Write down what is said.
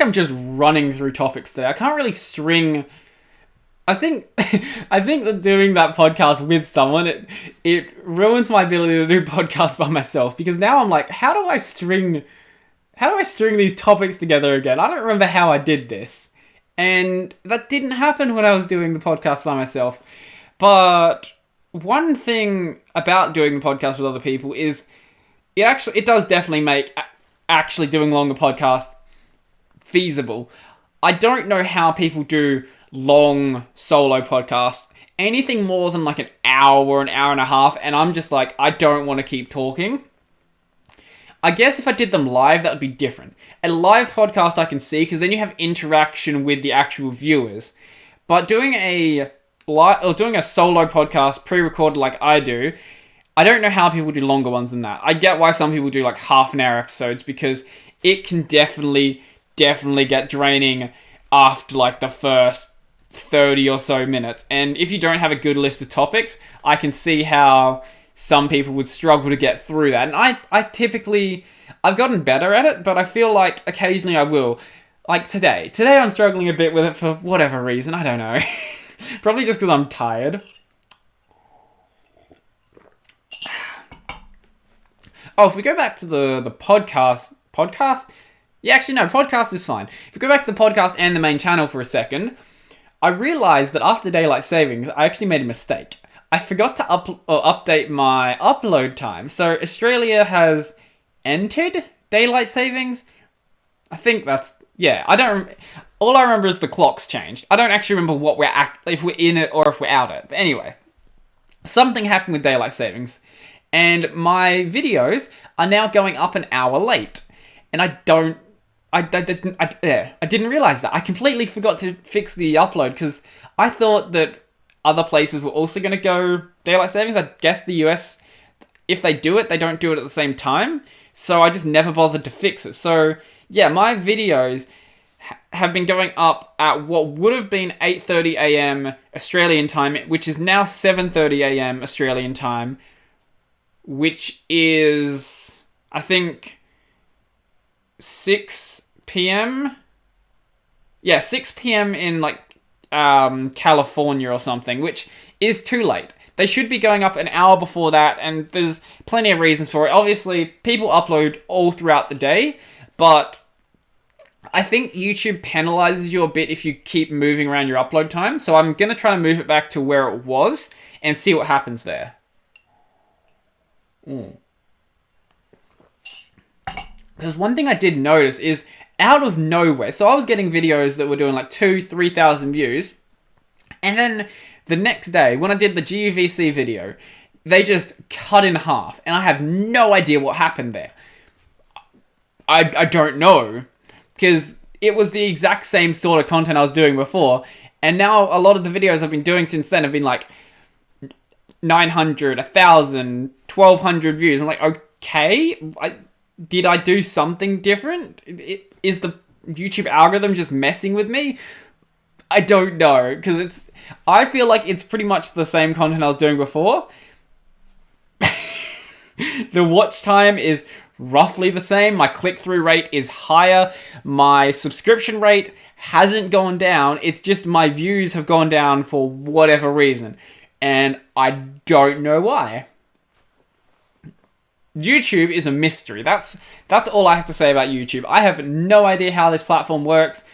I'm just running through topics today. I can't really string. I think I think that doing that podcast with someone, it ruins my ability to do podcasts by myself, because now I'm like, how do I string these topics together again? I don't remember how I did this. And that didn't happen when I was doing the podcast by myself. But one thing about doing the podcast with other people is it does definitely make actually doing longer podcasts feasible. I don't know how people do long solo podcasts, anything more than like an hour and a half, and I'm just like, I don't want to keep talking. I guess if I did them live, that would be different. A live podcast I can see, because then you have interaction with the actual viewers. But doing a solo podcast pre-recorded like I do, I don't know how people do longer ones than that. I get why some people do like half an hour episodes, because it can definitely get draining after like the first 30 or so minutes. And if you don't have a good list of topics, I can see how some people would struggle to get through that. And I've gotten better at it, but I feel like occasionally I will. Like today I'm struggling a bit with it for whatever reason, I don't know. Probably just because I'm tired. Oh, if we go back to the podcast? Yeah, actually no, podcast is fine. If we go back to the podcast and the main channel for a second, I realized that after daylight savings, I actually made a mistake. I forgot to update my upload time. So Australia has entered daylight savings. I think that's... Yeah, all I remember is the clock's changed. I don't actually remember if we're in it or if we're out it. But anyway, something happened with daylight savings, and my videos are now going up an hour late. And I didn't realize that. I completely forgot to fix the upload, because I thought that other places were also going to go daylight savings. I guess the US, if they do it, they don't do it at the same time. So I just never bothered to fix it. So yeah, my videos have been going up at what would have been 8:30 a.m. Australian time, which is now 7:30 a.m. Australian time, which is, I think, 6 p.m. Yeah, 6 p.m. in like California or something, which is too late. They should be going up an hour before that, and there's plenty of reasons for it. Obviously, people upload all throughout the day, but I think YouTube penalizes you a bit if you keep moving around your upload time. So I'm going to try to move it back to where it was and see what happens there. Because one thing I did notice is, out of nowhere, so I was getting videos that were doing like 2,000-3,000 views, and then the next day, when I did the GUVC video, they just cut in half, and I have no idea what happened there. I don't know, because it was the exact same sort of content I was doing before, and now a lot of the videos I've been doing since then have been like 900, 1,000, 1,200 views. I'm like, okay, did I do something different? Is the YouTube algorithm just messing with me? I don't know, because I feel like it's pretty much the same content I was doing before. The watch time is roughly the same. My click-through rate is higher. My subscription rate hasn't gone down. It's just my views have gone down for whatever reason. And I don't know why. YouTube is a mystery. That's all I have to say about YouTube. I have no idea how this platform works.